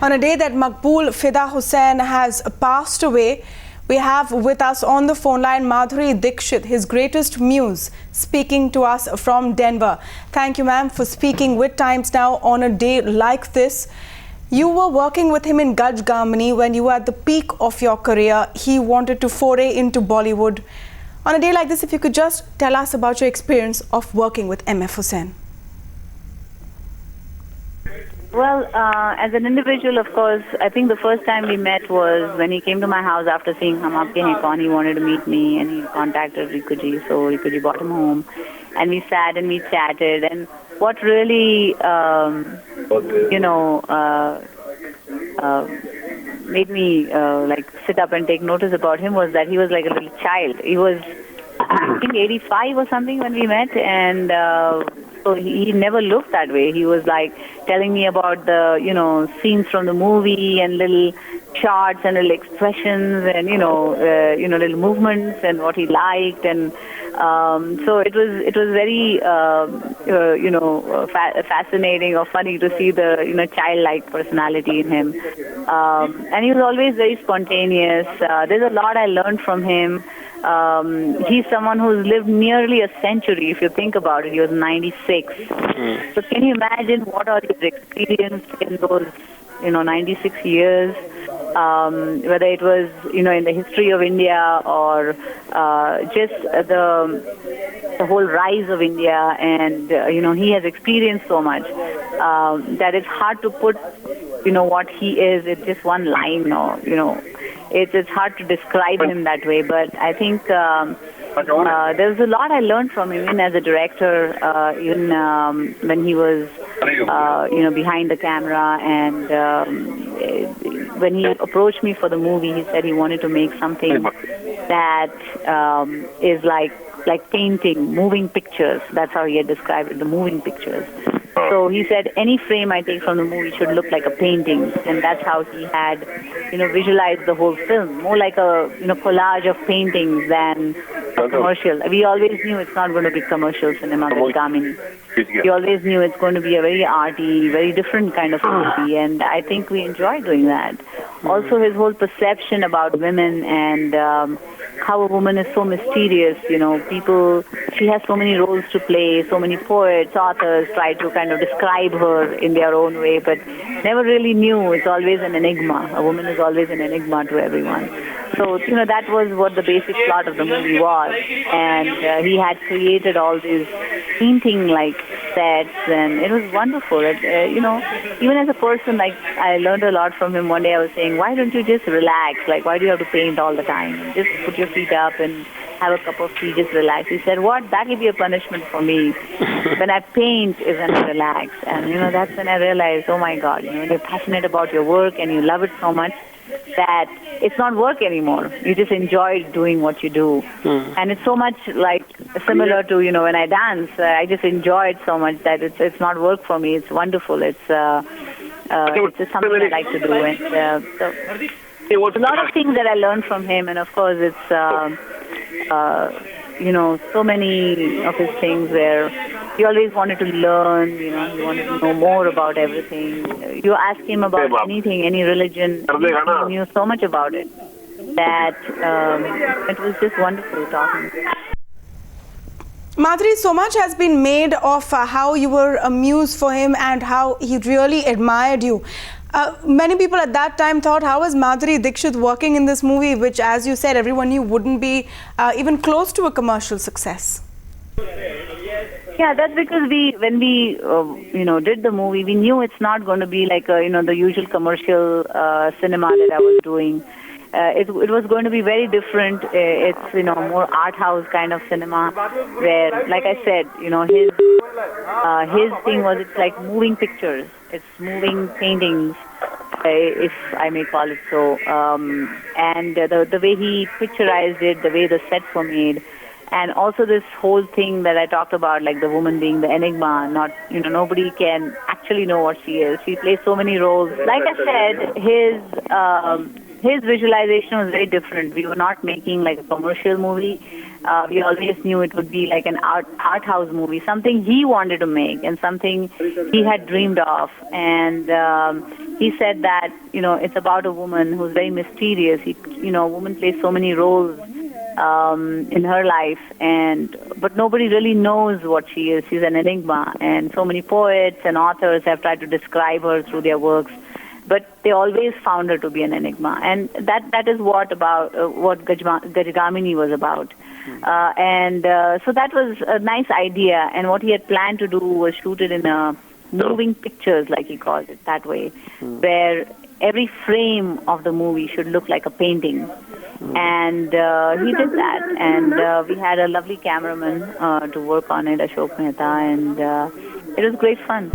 On a day that Maqbool Fida Hussain has passed away, we have with us on the phone line Madhuri Dixit, his greatest muse, speaking to us from Denver. Thank you, ma'am, for speaking with Times Now on a day like this. You were working with him in Gaj Gamani when you were at the peak of your career. He wanted to foray into Bollywood. On a day like this, if you could just tell us about your experience of working with M.F. Hussain. Well, as an individual, of course, I think the first time we met was when he came to my house after seeing Hum Aapke Hain Kaun. He wanted to meet me and he contacted Rikuji, so Rikuji brought him home. And we sat and we chatted. And what really, made me sit up and take notice about him was that he was like a little child. He was, I think, 85 or something when we met, and so he never looked that way. He was like telling me about the, scenes from the movie and little charts and little expressions and, little movements and what he liked. And so it was very, fascinating or funny to see the, childlike personality in him. And he was always very spontaneous. There's a lot I learned from him. He's someone who's lived nearly a century, if you think about it. He was 96. So can you imagine what are his experience in those, 96 years? Whether it was, in the history of India or just the whole rise of India. And, he has experienced so much that it's hard to put, what he is in just one line or, it's hard to describe him that way. But I think there's a lot I learned from him, even as a director, even when he was, behind the camera. And when he approached me for the movie, he said he wanted to make something that is like painting, moving pictures. That's how he had described it, the moving pictures. So he said any frame I take from the movie should look like a painting, and that's how he had, visualized the whole film, more like a, collage of paintings than a commercial. We always knew it's not going to be commercial cinema with Gamini. We always knew it's going to be a very arty, very different kind of movie, and I think we enjoy doing that. Also, his whole perception about women and how a woman is so mysterious, she has so many roles to play, so many poets, authors try to kind of describe her in their own way, but never really knew. It's always an enigma. A woman is always an enigma to everyone. So, that was what the basic plot of the movie was. And he had created all these painting-like sets, and it was wonderful. Even as a person, I learned a lot from him. One day I was saying, why don't you just relax? Why do you have to paint all the time? Just put your feet up and have a cup of tea, just relax. He said, what? That will be a punishment for me. When I paint is when I relax. And, that's when I realized, oh my God, when you're passionate about your work and you love it so much that it's not work anymore. You just enjoy doing what you do. And it's so much similar to, when I dance, I just enjoy it so much that it's not work for me. It's wonderful. It's just something I like to do. And so a lot of things that I learned from him, and of course it's, so many of his things where he always wanted to learn, he wanted to know more about everything. You ask him about anything, any religion, he knew so much about it that it was just wonderful talking. Madhuri, so much has been made of how you were a muse for him and how he really admired you. Many people at that time thought, how is Madhuri Dixit working in this movie, which, as you said, everyone knew wouldn't be even close to a commercial success? Yeah, that's because when we did the movie, we knew it's not going to be like the usual commercial cinema that I was doing. It was going to be very different. It's more art house kind of cinema, where, like I said, his thing was it's like moving pictures. It's moving paintings, if I may call it so. And the way he picturized it, the way the sets were made, and also this whole thing that I talked about, like the woman being the enigma, not, nobody can actually know what she is. She plays so many roles. Like I said, his his visualization was very different. We were not making like a commercial movie. We always knew it would be like an art house movie, something he wanted to make and something he had dreamed of. And he said that, it's about a woman who's very mysterious. A woman plays so many roles in her life, but nobody really knows what she is. She's an enigma, and so many poets and authors have tried to describe her through their works, but they always found her to be an enigma. And that is what Gajagamini was about. So that was a nice idea, and what he had planned to do was shoot it in a moving pictures, like he called it, that way, where every frame of the movie should look like a painting. And he did that, and we had a lovely cameraman to work on it, Ashok Mehta, and it was great fun.